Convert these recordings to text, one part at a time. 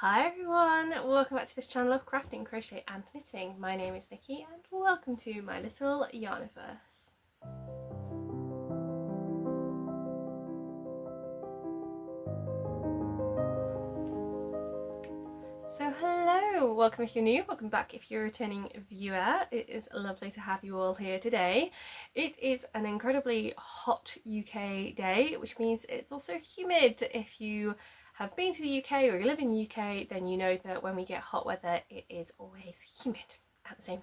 Hi everyone, welcome back to this channel of crafting, crochet and knitting. My name is Nikki and welcome to my little yarniverse. So hello, welcome if you're new, welcome back if you're a returning viewer. It is lovely to have you all here today. It is an incredibly hot UK day, which means it's also humid. If you have been to the UK or you live in the UK, then you know that when we get hot weather, it is always humid at the same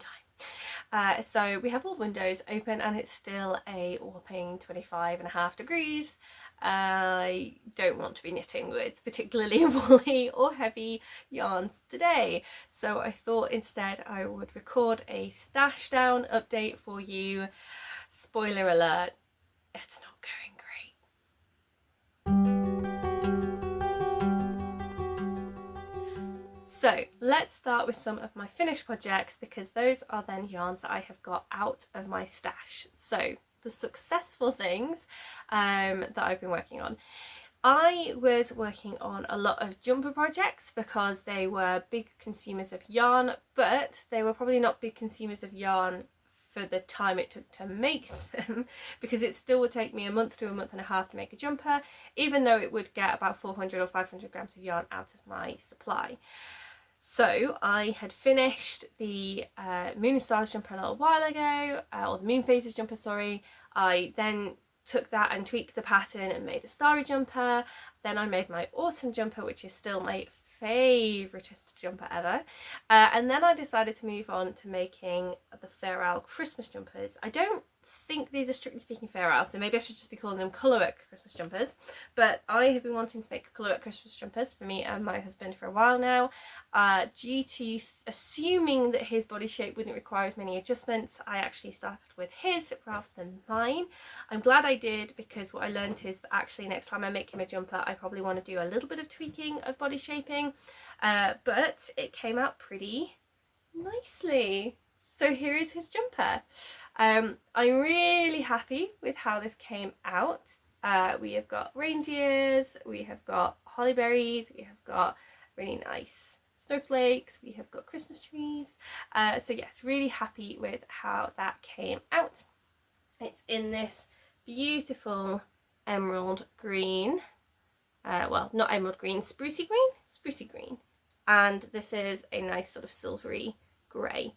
time. So we have all the windows open and it's still a whopping 25.5 degrees. I don't want to be knitting with particularly woolly or heavy yarns today, so I thought instead I would record a stash down update for you. Spoiler alert, it's not going great. So let's start with some of my finished projects because those are then yarns that I have got out of my stash. So the successful things that I've been working on. I was working on a lot of jumper projects because they were big consumers of yarn, but they were probably not big consumers of yarn for the time it took to make them, because it still would take me a month to a month and a half to make a jumper, even though it would get about 400 or 500 grams of yarn out of my supply. So I had finished the Moon and Stars jumper a little while ago, or the Moon Phases jumper, sorry. I then took that and tweaked the pattern and made a starry jumper. Then I made my autumn jumper, which is still my favouriteest jumper ever. And then I decided to move on to making the Fair Isle Christmas jumpers. I don't think these are strictly speaking Fair Isle, so maybe I should just be calling them colourwork Christmas jumpers, but I have been wanting to make colourwork Christmas jumpers for me and my husband for a while now. Due to assuming that his body shape wouldn't require as many adjustments, I actually started with his rather than mine. I'm glad I did, because what I learned is that actually next time I make him a jumper I probably want to do a little bit of tweaking of body shaping, but it came out pretty nicely. So here is his jumper. I'm really happy with how this came out. We have got reindeers, we have got holly berries, we have got really nice snowflakes, we have got Christmas trees. So yes, really happy with how that came out. It's in this beautiful emerald green, well, not emerald green, sprucey green, and this is a nice sort of silvery grey.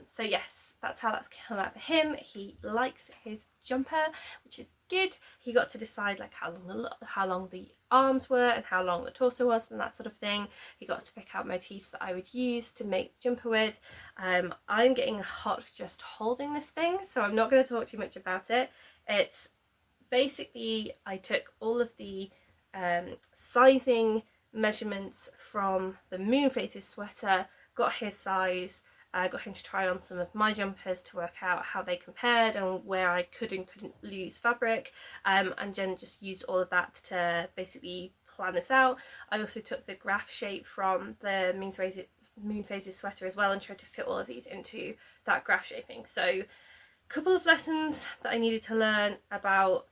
So yes, that's how that's come out for him. He likes his jumper, which is good. He got to decide like how long the arms were and how long the torso was and that sort of thing. He got to pick out motifs that I would use to make the jumper with. I'm getting hot just holding this thing, so I'm not going to talk too much about it. It's basically, I took all of the sizing measurements from the Moon Phases sweater, got his size, got him to try on some of my jumpers to work out how they compared and where I could and couldn't lose fabric, and then just used all of that to basically plan this out. I also took the graph shape from the Moon Phases sweater as well and tried to fit all of these into that graph shaping. So a couple of lessons that I needed to learn about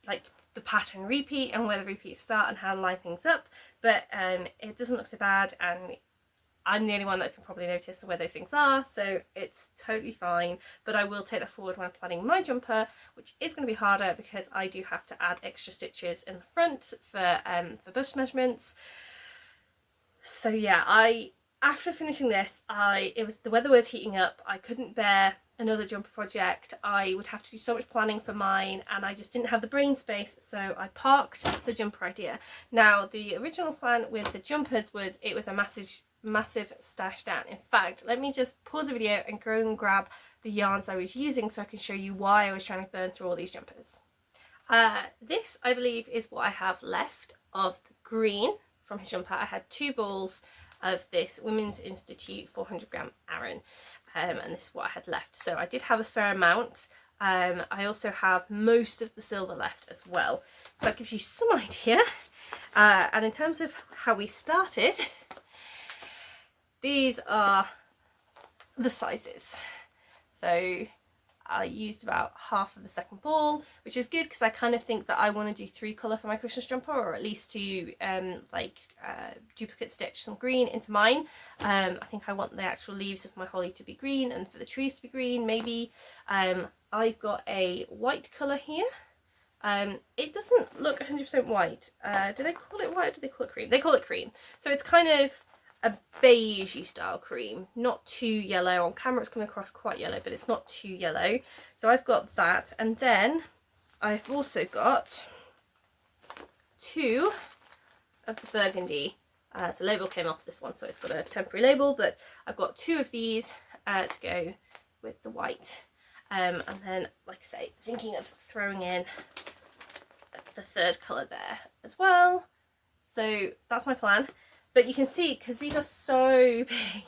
like the pattern repeat and where the repeats start and how to line things up, but it doesn't look so bad, and I'm the only one that can probably notice where those things are, so it's totally fine. But I will take that forward when I'm planning my jumper, which is going to be harder because I do have to add extra stitches in the front for bust measurements. So yeah, after finishing this, the weather was heating up. I couldn't bear another jumper project. I would have to do so much planning for mine and I just didn't have the brain space, so I parked the jumper idea. Now the original plan with the jumpers was it was a massive stash down. In fact, let me just pause the video and go and grab the yarns I was using so I can show you why I was trying to burn through all these jumpers. This I believe is what I have left of the green from his jumper. I had 2 balls of this Women's Institute 400 gram Aran, and this is what I had left. So I did have a fair amount. I also have most of the silver left as well, so that gives you some idea. And in terms of how we started, these are the sizes. So I used about half of the second ball, which is good because I kind of think that I want to do 3 colour for my Christmas jumper, or at least to duplicate stitch some green into mine. I think I want the actual leaves of my holly to be green and for the trees to be green, maybe. I've got a white colour here. It doesn't look 100% white. Do they call it white or do they call it cream? They call it cream. So it's kind of a beigey style cream, not too yellow. On camera it's coming across quite yellow, but it's not too yellow. So I've got that, and then I've also got 2 of the burgundy. So label came off this one, so it's got a temporary label, but I've got 2 of these to go with the white. And then, like I say, thinking of throwing in the 3rd colour there as well. So that's my plan. But you can see, because these are so big,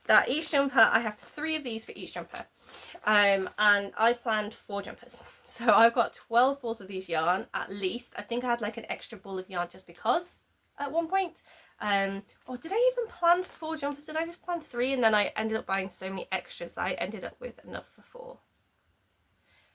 that each jumper, I have 3 of these for each jumper. And I planned 4 jumpers. So I've got 12 balls of these yarn, at least. I think I had like an extra ball of yarn just because at one point. Or did I even plan 4 jumpers? Did I just plan 3 and then I ended up buying so many extras that I ended up with enough for 4?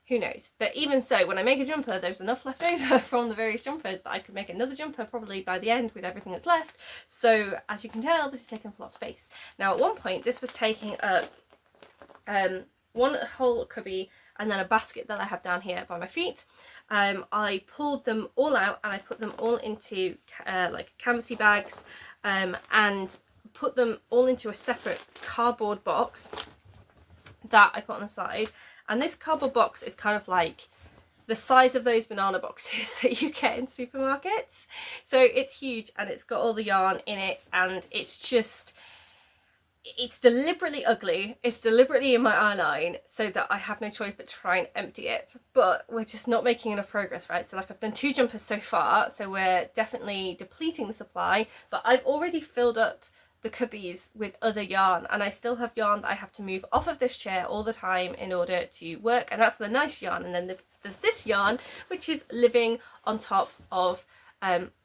Who knows? But even so, when I make a jumper, there's enough left over from the various jumpers that I could make another jumper probably by the end with everything that's left. So as you can tell, this is taking up a lot of space. Now at one point this was taking up one whole cubby and then a basket that I have down here by my feet. I pulled them all out and I put them all into like canvasy bags and put them all into a separate cardboard box that I put on the side. And this cardboard box is kind of like the size of those banana boxes that you get in supermarkets. So it's huge and it's got all the yarn in it, and it's just, it's deliberately ugly. It's deliberately in my eye line so that I have no choice but to try and empty it. But we're just not making enough progress, right? So like I've done 2 jumpers so far, so we're definitely depleting the supply, but I've already filled up the cubbies with other yarn, and I still have yarn that I have to move off of this chair all the time in order to work, and that's the nice yarn. And then there's this yarn which is living on top of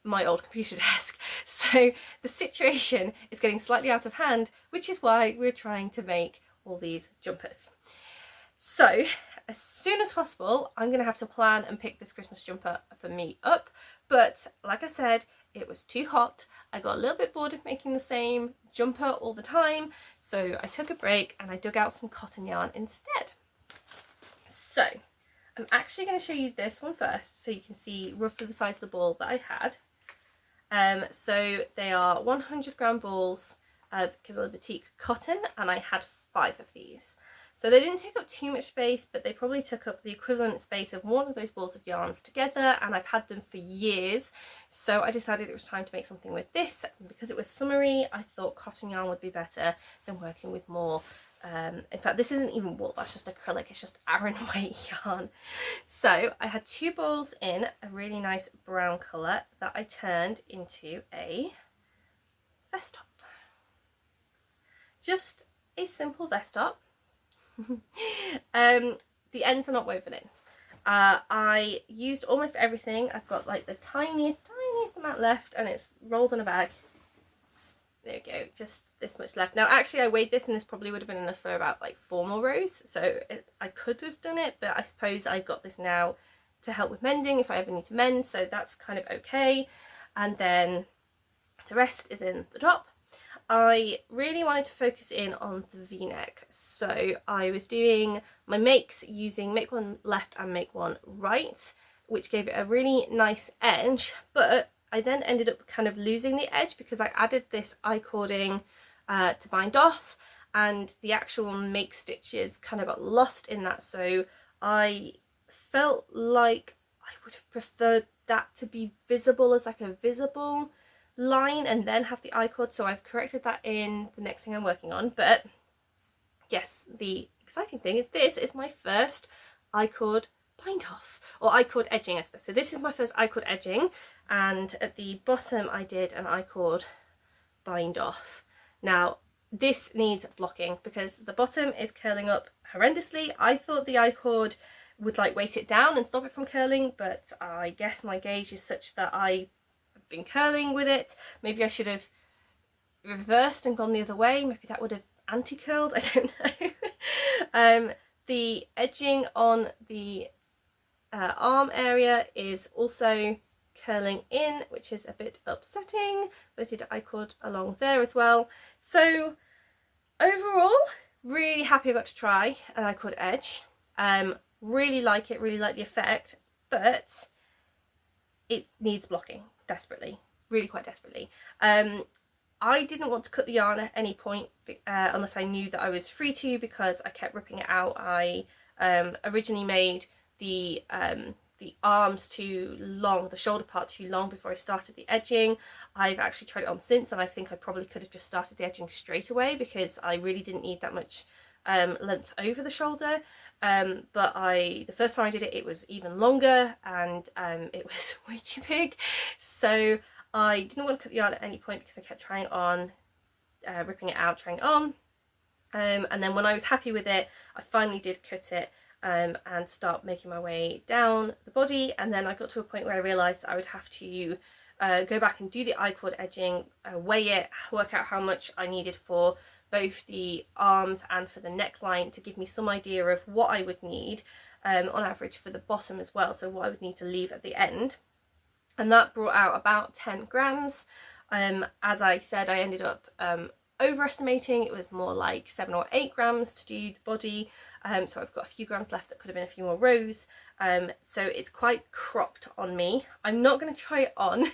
my old computer desk. So the situation is getting slightly out of hand, which is why we're trying to make all these jumpers. So as soon as possible I'm gonna have to plan and pick this Christmas jumper for me up, but like I said, it was too hot. I got a little bit bored of making the same jumper all the time, so I took a break and I dug out some cotton yarn instead. So I'm actually going to show you this one first so you can see roughly the size of the ball that I had. So they are 100-gram balls of Cavalli Batik cotton, and I had 5 of these. So they didn't take up too much space, but they probably took up the equivalent space of one of those balls of yarns together, and I've had them for years. So I decided it was time to make something with this. And because it was summery, I thought cotton yarn would be better than working with more. In fact, this isn't even wool, that's just acrylic, it's just Aran weight yarn. So I had 2 balls in a really nice brown colour that I turned into a vest top. Just a simple vest top. The ends are not woven in. I used almost everything. I've got like the tiniest amount left, and it's rolled in a bag. There we go, just this much left. Now actually I weighed this and this probably would have been enough for about like 4 more rows, so I could have done it, but I suppose I've got this now to help with mending if I ever need to mend, so that's kind of okay. And then the rest is in the top. I really wanted to focus in on the v-neck, so I was doing my makes using make one left and make one right, which gave it a really nice edge, but I then ended up kind of losing the edge because I added this I-cording to bind off, and the actual make stitches kind of got lost in that, so I felt like I would have preferred that to be visible as like a visible line and then have the I-cord, so I've corrected that in the next thing I'm working on. But yes, the exciting thing is this is my first I-cord bind off, or I-cord edging I suppose. So this is my first I-cord edging, and at the bottom I did an I-cord bind off. Now this needs blocking because the bottom is curling up horrendously. I thought the I-cord would like weight it down and stop it from curling, but I guess my gauge is such that I been curling with it. Maybe I should have reversed and gone the other way. Maybe that would have anti-curled, I don't know. The edging on the arm area is also curling in, which is a bit upsetting, but I did I-cord along there as well. So overall, really happy I got to try an I-cord edge. Really like it, really like the effect, but it needs blocking desperately, really quite desperately. I didn't want to cut the yarn at any point unless I knew that I was free to, because I kept ripping it out. I originally made the arms too long, the shoulder part too long before I started the edging. I've actually tried it on since, and I think I probably could have just started the edging straight away because I really didn't need that much length over the shoulder. But the first time I did it, it was even longer, and it was way too big. So I didn't want to cut the yarn at any point because I kept trying on, ripping it out, trying it on. And then when I was happy with it, I finally did cut it and start making my way down the body. And then I got to a point where I realised that I would have to go back and do the I-cord edging, weigh it, work out how much I needed for both the arms and for the neckline to give me some idea of what I would need on average for the bottom as well, so what I would need to leave at the end. And that brought out about 10 grams. As I said, I ended up overestimating. It was more like 7 or 8 grams to do the body. So I've got a few grams left that could have been a few more rows. So it's quite cropped on me. I'm not going to try it on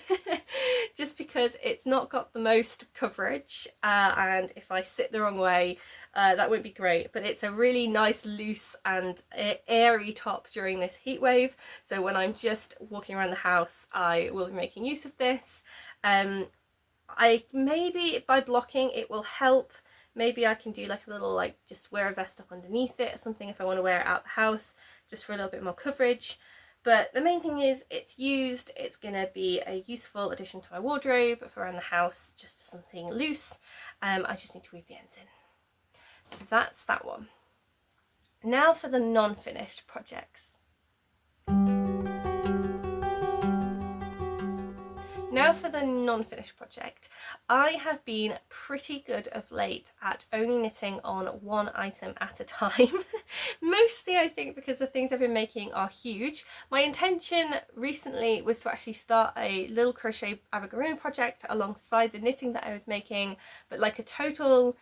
just because it's not got the most coverage, and if I sit the wrong way, that won't be great. But it's a really nice, loose and airy top during this heat wave. So when I'm just walking around the house, I will be making use of this. Maybe by blocking it will help. Maybe I can do like a little, like, just wear a vest up underneath it or something if I want to wear it out the house, just for a little bit more coverage. But the main thing is it's used. It's going to be a useful addition to my wardrobe for around the house, just something loose. I just need to weave the ends in. So that's that one. Now for the non-finished projects. Now for the non-finished project. I have been pretty good of late at only knitting on one item at a time. Mostly I think because the things I've been making are huge. My intention recently was to actually start a little crochet amigurumi project alongside the knitting that I was making, but like a total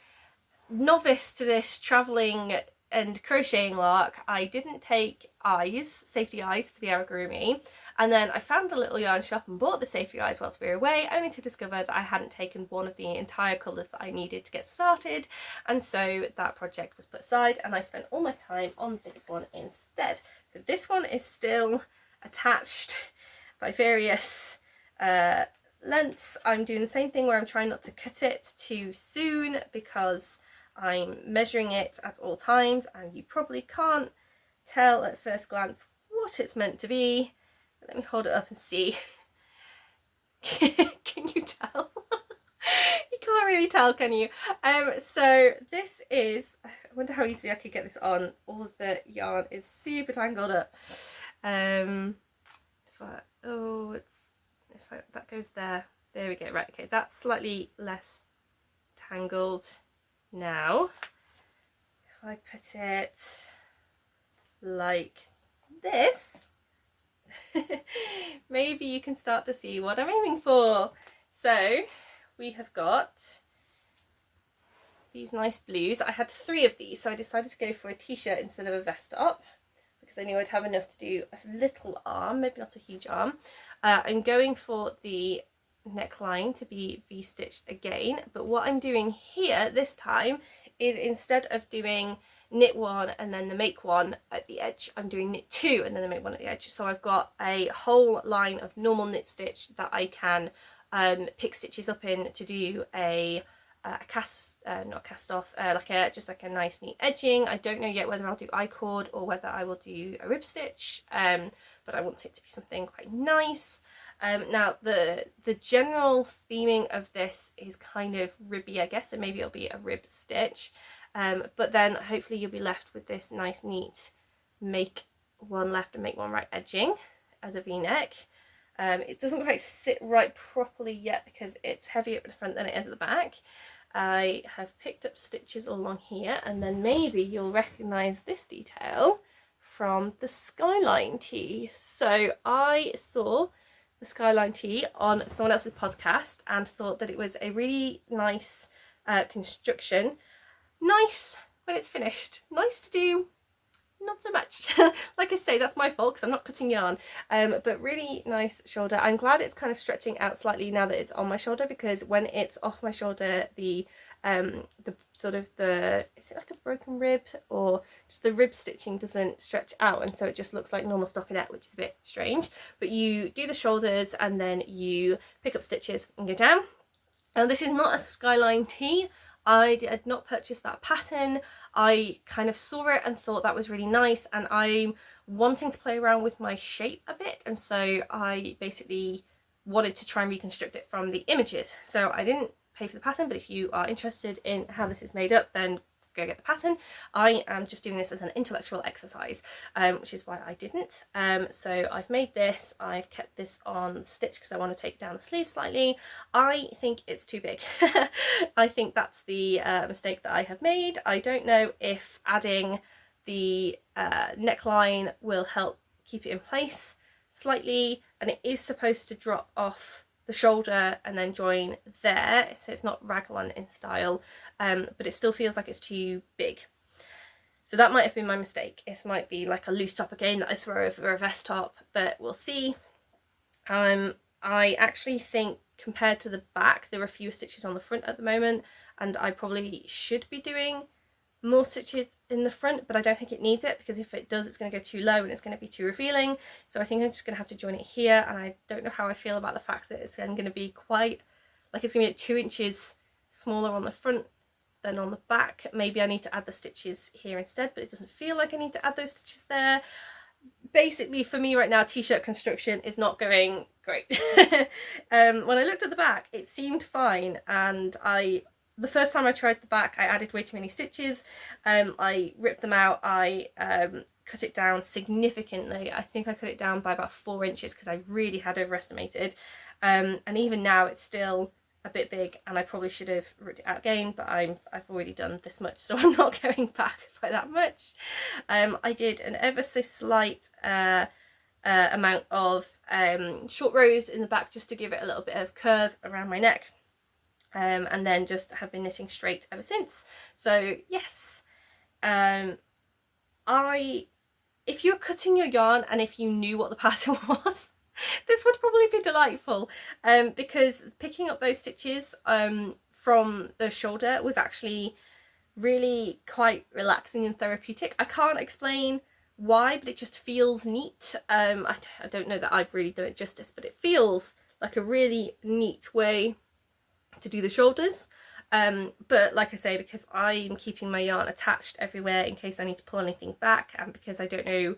novice to this travelling and crocheting lark, I didn't take safety eyes for the amigurumi, and then I found a little yarn shop and bought the safety eyes whilst we were away, only to discover that I hadn't taken one of the entire colours that I needed to get started, and so that project was put aside and I spent all my time on this one instead. So this one is still attached by various lengths. I'm doing the same thing where I'm trying not to cut it too soon because I'm measuring it at all times, and you probably can't tell at first glance what it's meant to be. Let me hold it up and see. Can you tell? You can't really tell, can you? So this is, I wonder how easily I could get this on. All of the yarn is super tangled up. That goes there. There we go. Right, okay, that's slightly less tangled now. If I put it like this, maybe you can start to see what I'm aiming for. So we have got these nice blues. I had 3 of these, so I decided to go for a t-shirt instead of a vest top because I knew I'd have enough to do a little arm, maybe not a huge arm. I'm going for the neckline to be V-stitched again, but what I'm doing here this time is, instead of doing knit 1 and then the make 1 at the edge, I'm doing knit 2 and then the make 1 at the edge. So I've got a whole line of normal knit stitch that I can pick stitches up in to do just like a nice neat edging. I don't know yet whether I'll do I-cord or whether I will do a rib stitch, but I want it to be something quite nice. Now the general theming of this is kind of ribby, I guess, so maybe it'll be a rib stitch, but then hopefully you'll be left with this nice neat make 1 left and make 1 right edging as a v-neck. It doesn't quite sit right properly yet because it's heavier at the front than it is at the back, I have picked up stitches all along here, and then maybe you'll recognise this detail from the skyline tee. So I saw the skyline tee on someone else's podcast and thought that it was a really nice construction. Nice when it's finished, nice to do, not so much. Like I say, that's my fault because I'm not cutting yarn, but really nice shoulder. I'm glad it's kind of stretching out slightly now that it's on my shoulder, because when it's off my shoulder, the sort of the, is it like a broken rib, or just the rib stitching doesn't stretch out, and so it just looks like normal stockinette, which is a bit strange. But you do the shoulders and then you pick up stitches and go down. And this is not a skyline tee. I did not purchase that pattern. I kind of saw it and thought that was really nice, and I'm wanting to play around with my shape a bit, and so I basically wanted to try and reconstruct it from the images. So I didn't pay for the pattern, but if you are interested in how this is made up, then go get the pattern. I am just doing this as an intellectual exercise, which is why I didn't. So I've made this, I've kept this on stitch because I want to take down the sleeve slightly. I think it's too big. I think that's the mistake that I have made. I don't know if adding the neckline will help keep it in place slightly, and it is supposed to drop off the shoulder and then join there, so it's not raglan in style, but it still feels like it's too big. So that might have been my mistake. It might be like a loose top again that I throw over a vest top, but we'll see. I actually think compared to the back there are fewer stitches on the front at the moment, and I probably should be doing more stitches in the front, but I don't think it needs it, because if it does, it's going to go too low and it's going to be too revealing. So I think I'm just going to have to join it here, and I don't know how I feel about the fact that it's then going to be quite, like, it's going to be 2 inches smaller on the front than on the back. Maybe I need to add the stitches here instead, but it doesn't feel like I need to add those stitches there. Basically, for me right now, t-shirt construction is not going great. When I looked at the back, it seemed fine, and the first time I tried the back, I added way too many stitches. I ripped them out. I cut it down significantly. I think I cut it down by about 4 inches because I really had overestimated. And even now it's still a bit big, and I probably should have ripped it out again, but I've already done this much, so I'm not going back by that much. I did an ever so slight amount of short rows in the back just to give it a little bit of curve around my neck. And then just have been knitting straight ever since. So yes, if you're cutting your yarn and if you knew what the pattern was, this would probably be delightful, because picking up those stitches from the shoulder was actually really quite relaxing and therapeutic. I can't explain why, but it just feels neat. I don't know that I've really done it justice, but it feels like a really neat way to do the shoulders. But like I say, because I'm keeping my yarn attached everywhere in case I need to pull anything back, and because I don't know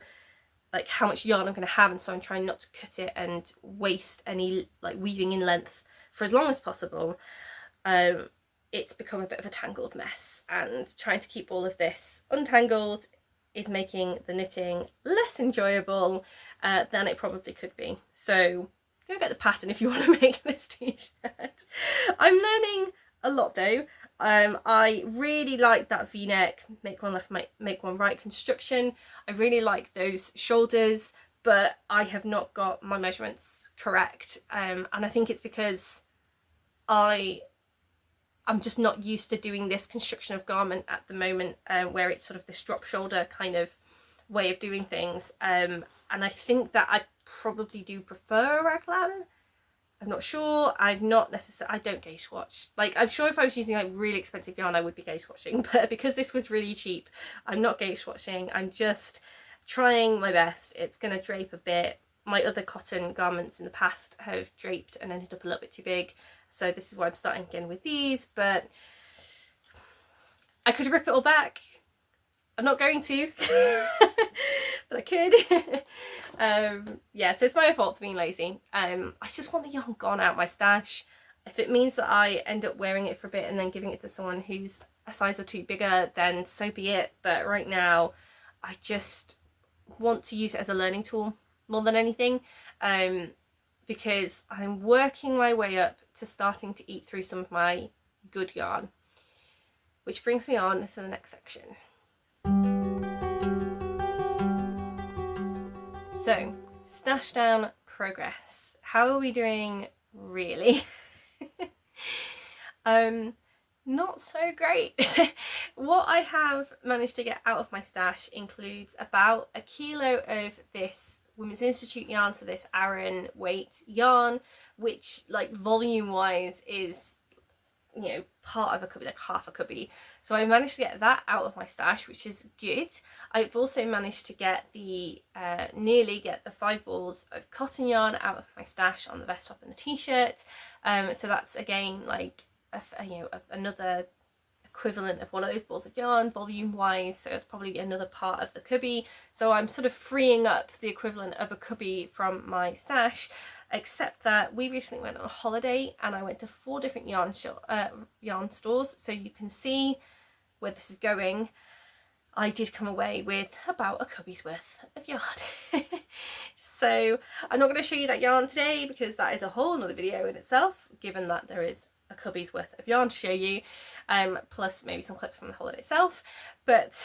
like how much yarn I'm going to have, and so I'm trying not to cut it and waste any like weaving in length for as long as possible, it's become a bit of a tangled mess, and trying to keep all of this untangled is making the knitting less enjoyable than it probably could be. So go get the pattern if you want to make this t-shirt. I'm learning a lot though. I really like that v-neck, make one left, make one right construction. I really like those shoulders, but I have not got my measurements correct, and I think it's because I'm just not used to doing this construction of garment at the moment, where it's sort of this drop shoulder kind of way of doing things, and I think that I probably do prefer a raglan. I'm not sure. I don't gauge swatch. Like, I'm sure if I was using like really expensive yarn I would be gauge swatching, but because this was really cheap, I'm not gauge swatching. I'm just trying my best. It's gonna drape a bit. My other cotton garments in the past have draped and ended up a little bit too big, so this is why I'm starting again with these. But I could rip it all back. I'm not going to, but I could. Yeah, so it's my fault for being lazy. I just want the yarn gone out my stash. If it means that I end up wearing it for a bit and then giving it to someone who's a size or two bigger, then so be it. But right now, I just want to use it as a learning tool more than anything, because I'm working my way up to starting to eat through some of my good yarn. which brings me on to the next section. So, stash down progress. How are we doing really? Not so great. What I have managed to get out of my stash includes about 1 kilo of this Women's Institute yarn, so this Aran weight yarn, which like volume wise is, you know, part of a cubby, like half a cubby. So I managed to get that out of my stash, which is good. I've also managed to get the nearly get the 5 balls of cotton yarn out of my stash on the vest top and the t-shirt. So that's again like another equivalent of one of those balls of yarn volume wise, so it's probably another part of the cubby. So I'm sort of freeing up the equivalent of a cubby from my stash, except that we recently went on a holiday and I went to 4 different yarn stores, so you can see where this is going. I did come away with about a cubby's worth of yarn. So I'm not going to show you that yarn today because that is a whole another video in itself, given that there is a cubby's worth of yarn to show you, plus maybe some clips from the holiday itself. But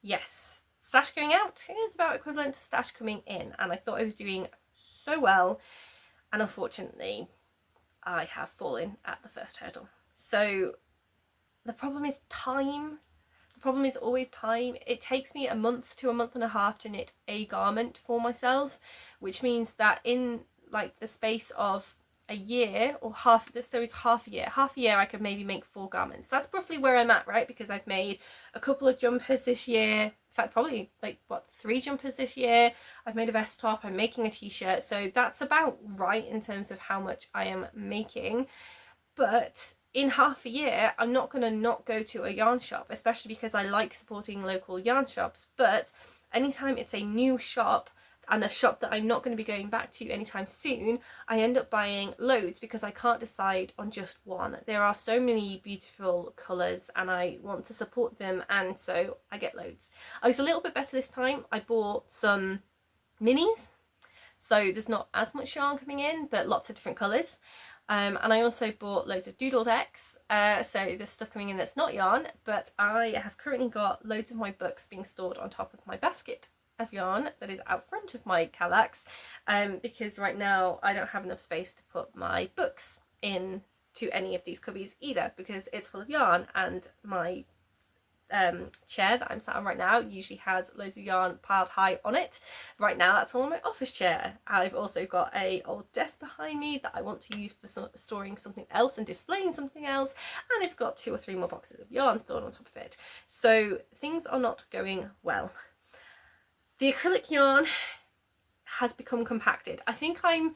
yes, stash going out is about equivalent to stash coming in, and I thought I was doing so well, and unfortunately I have fallen at the first hurdle. So the problem is time. The problem is always time. It takes me a month to a month and a half to knit a garment for myself, which means that in like the space of a year, or half a year, I could maybe make 4 garments. That's roughly where I'm at, right? Because I've made a couple of jumpers this year, in fact probably like 3 jumpers this year. I've made a vest top, I'm making a t-shirt, so that's about right in terms of how much I am making. But in half a year I'm not going to not go to a yarn shop, especially because I like supporting local yarn shops. But anytime it's a new shop and a shop that I'm not going to be going back to anytime soon, I end up buying loads because I can't decide on just one. There are so many beautiful colours and I want to support them, and so I get loads. I was a little bit better this time. I bought some minis, so there's not as much yarn coming in, but lots of different colours. And I also bought loads of doodle decks, so there's stuff coming in that's not yarn, but I have currently got loads of my books being stored on top of my basket of yarn that is out front of my Kallax, because right now I don't have enough space to put my books in to any of these cubbies either, because it's full of yarn, and my chair that I'm sat on right now usually has loads of yarn piled high on it. Right now that's all on my office chair. I've also got a old desk behind me that I want to use for storing something else and displaying something else, and it's got 2 or 3 more boxes of yarn thrown on top of it. So things are not going well. The acrylic yarn has become compacted. I think I'm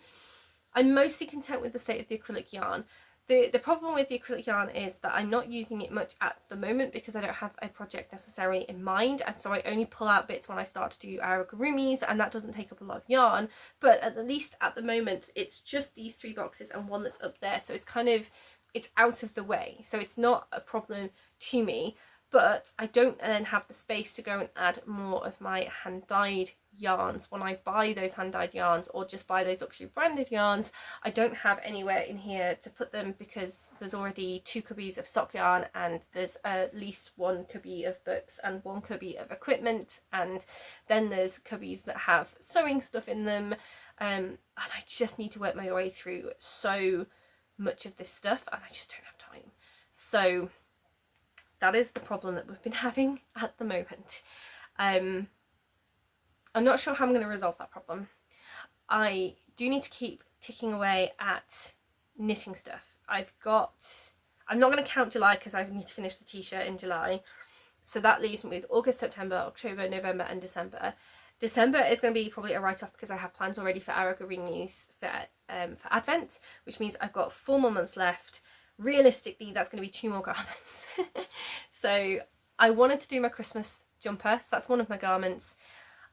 mostly content with the state of the acrylic yarn. The problem with the acrylic yarn is that I'm not using it much at the moment because I don't have a project necessarily in mind, and so I only pull out bits when I start to do aragurumis, and that doesn't take up a lot of yarn. But at least at the moment it's just these 3 boxes and one that's up there, so it's out of the way, so it's not a problem to me. But I don't then have the space to go and add more of my hand-dyed yarns. When I buy those hand-dyed yarns or just buy those luxury branded yarns, I don't have anywhere in here to put them because there's already 2 cubbies of sock yarn, and there's at least 1 cubby of books and 1 cubby of equipment, and then there's cubbies that have sewing stuff in them, and I just need to work my way through so much of this stuff, and I just don't have time. So that is the problem that we've been having at the moment. I'm not sure how I'm going to resolve that problem. I do need to keep ticking away at knitting stuff. I'm not going to count July because I need to finish the t-shirt in July. So that leaves me with August, September, October, November and December. December is going to be probably a write-off because I have plans already for aragurumis for Advent, which means I've got 4 more months left. Realistically, that's going to be 2 more garments. So I wanted to do my Christmas jumper, so that's one of my garments,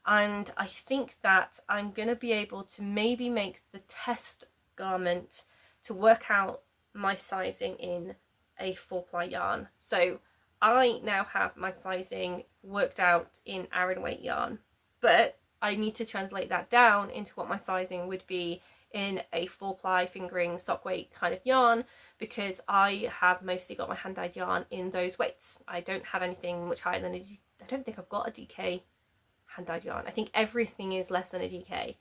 and I think that I'm going to be able to maybe make the test garment to work out my sizing in a 4-ply yarn. So I now have my sizing worked out in Aran weight yarn, but I need to translate that down into what my sizing would be in a 4-ply fingering sock weight kind of yarn, because I have mostly got my hand dyed yarn in those weights. I don't have anything much higher than I don't think I've got a DK hand dyed yarn. I think everything is less than a DK.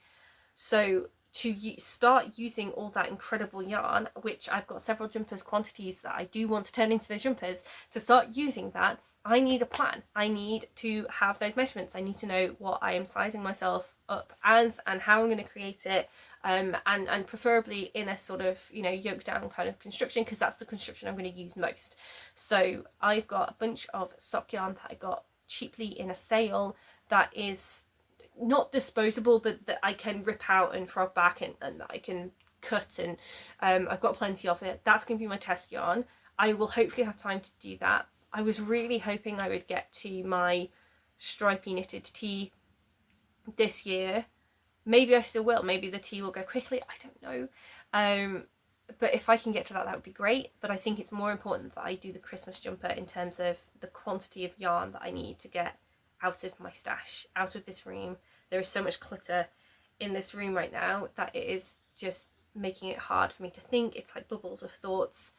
So to start using all that incredible yarn, which I've got several jumpers quantities that I do want to turn into those jumpers, to start using that, I need a plan. I need to have those measurements. I need to know what I am sizing myself up as and how I'm going to create it, and preferably in a sort of, you know, yoke down kind of construction, because that's the construction I'm going to use most. So I've got a bunch of sock yarn that I got cheaply in a sale that is not disposable, but that I can rip out and frog back and I can cut, and I've got plenty of it. That's going to be my test yarn. I will hopefully have time to do that. I was really hoping I would get to my stripy knitted tee this year. Maybe I still will. Maybe the tee will go quickly. I don't know. But if I can get to that, that would be great. But I think it's more important that I do the Christmas jumper in terms of the quantity of yarn that I need to get out of my stash, out of this room. There is so much clutter in this room right now that it is just making it hard for me to think. It's like bubbles of thoughts.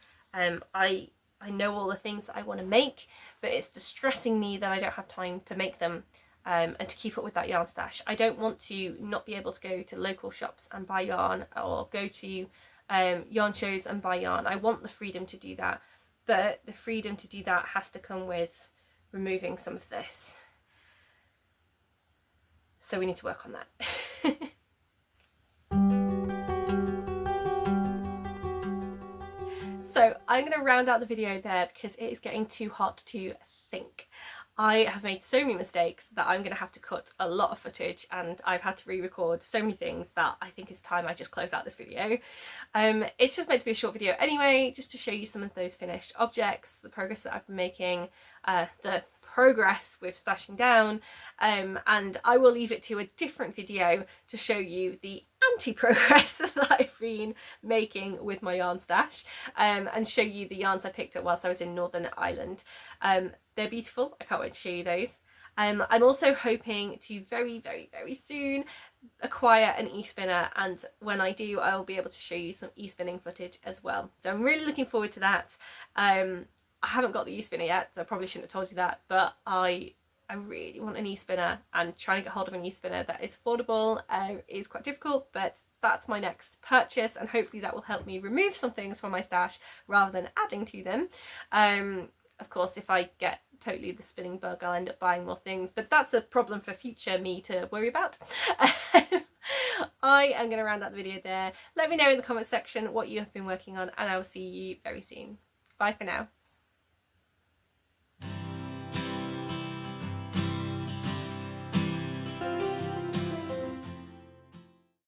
I know all the things that I want to make, but it's distressing me that I don't have time to make them, and to keep up with that yarn stash. I don't want to not be able to go to local shops and buy yarn, or go to yarn shows and buy yarn. I want the freedom to do that, but the freedom to do that has to come with removing some of this. So we need to work on that. So I'm going to round out the video there because it is getting too hot to think. I have made so many mistakes that I'm going to have to cut a lot of footage, and I've had to re-record so many things that I think it's time I just close out this video. It's just meant to be a short video anyway, just to show you some of those finished objects, the progress that I've been making, the progress with stashing down, and I will leave it to a different video to show you the anti-progress that I've been making with my yarn stash, and show you the yarns I picked up whilst I was in Northern Ireland. They're beautiful. I can't wait to show you those. I'm also hoping to very soon acquire an e-spinner, and when I do, I'll be able to show you some e-spinning footage as well. So I'm really looking forward to that. I haven't got the e-spinner yet, so I probably shouldn't have told you that, but I really want an e-spinner, and trying to get hold of an e-spinner that is affordable is quite difficult, but that's my next purchase, and hopefully that will help me remove some things from my stash rather than adding to them. Of course, if I get totally the spinning bug, I'll end up buying more things, but that's a problem for future me to worry about. I am going to round out the video there. Let me know in the comment section what you have been working on, and I will see you very soon. Bye for now.